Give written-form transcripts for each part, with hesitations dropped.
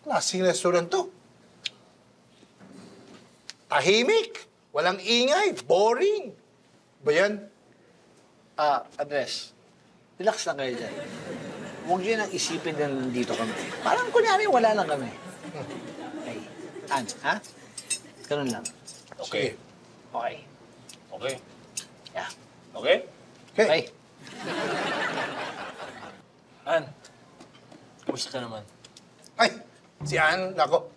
Klaseng restaurant to. Tahimik. Walang ingay. Boring. Ba yan? Andres, relax lang kayo dyan. Huwag yun ang isipin na nandito kami. Parang kunyari, wala lang kami. Okay. Ha? Ganun lang. Okay. Okay. Okay. Yeah. Okay? Okay. Okay. An, kumusta ka naman? Ay, si Ann, nako.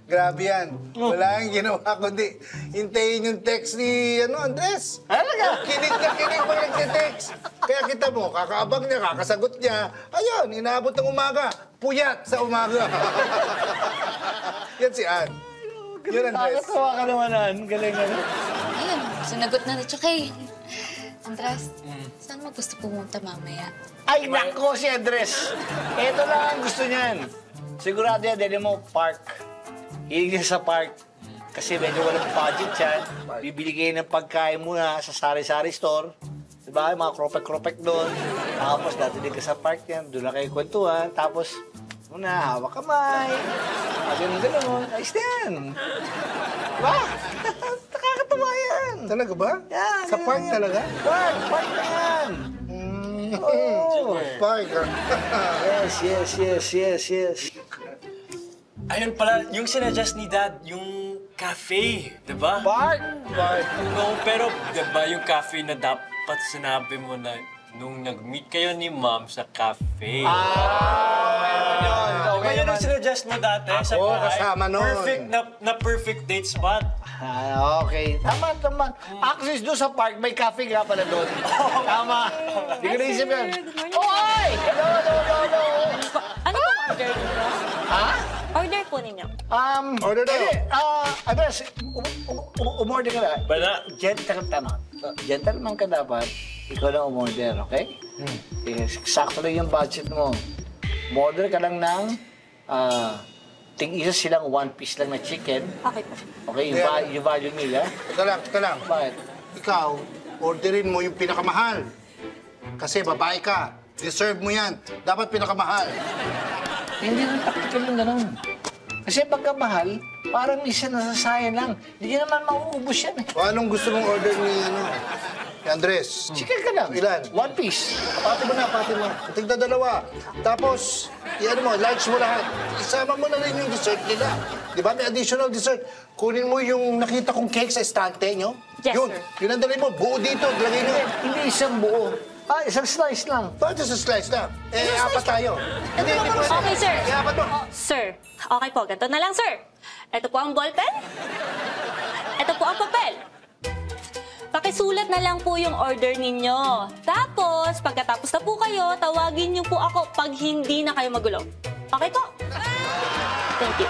Grabe yan. Wala kang ginawa kundi hintayin yung text ni Andres. Talaga? Kinig na kinig pag nagte-text. Kaya kita mo, kakaabang niya, kakasagot niya. Ayun, inaabot ng umaga. Puyat sa umaga. Yan si Ann. Yun, Andres. Nakakatawa ka naman, An. Galing, ano? Ayun, sinagot na. Tsaka Andres, saan mo gusto pumunta mamaya? Ay, nako si Andres. Ito lang ang gusto niyan. Sigurado yan, dali mo, park. Hilig niya sa park. Kasi medyo walang budget yan. Bibili kayo ng pagkain muna sa sari-sari store. Diba? Mga kropek-kropek doon. Tapos dati din ka sa park yan. Doon lang kayo kwentuhan. Tapos, muna, hawak kamay. Ganun-ganun. Ayos na yan. Diba? Nakakatawa yan. Talaga ba? Yan, Sa yan, park yan. talaga? Park na yan. Oh. Park. Yes. Ayun pala, yung sinadjust ni Dad, yung cafe, di ba? Park. No, pero di ba yung cafe na dapat sinabi mo na nung nag-meet kayo ni Mom sa cafe? Di ba yun ang sinadjust mo dati sa Ako, bahay? kasama nun. Perfect na perfect date spot. Okay. Tama. Actually, doon sa park, may cafe nga pala doon. Tama. Hindi ko naisip yan. Oy! No. Ano pong order ninyo? Ha? Order po ninyo. Order daw. Andres, umorder ka na. Bala. Gentleman ka dapat. Ikaw lang umorder, okay? Sakto lang yung budget mo. Umorder ka lang ng tig-isa silang one piece lang na chicken. Okay po. Okay, yung value meal, ha? Teka lang. Bakit? Ikaw, orderin mo yung pinakamahal. Kasi babae ka. Deserve mo yan. Dapat pinakamahal. Hindi naman practical yung ganun. Kasi pagkamahal, parang isa nasasayang lang. Hindi naman mauubos yan eh. O anong gusto mong order ni Andres? Chicken ka lang. Ilan? One piece. Pati mo. Tigda dalawa. Tapos, large mo lahat. Isama mo na rin yung dessert nila. Di ba? May additional dessert. Kunin mo yung nakita kong cake sa estante nyo. Yes, yun. sir. Yun ang dalhin mo. Buo dito. Lagay nyo. Hindi isang buo. Isang slice lang. Bakit sa slice lang? Apat tayo. Hindi pwede. Okay, sir. Apat mo. Sir, okay po. Ganito na lang, sir. Ito po ang ballpen. Ito po ang papel. Pakisulat na lang po yung order ninyo. Tapos, pagkatapos na po kayo, tawagin niyo po ako pag hindi na kayo magulo. Okay po? Thank you.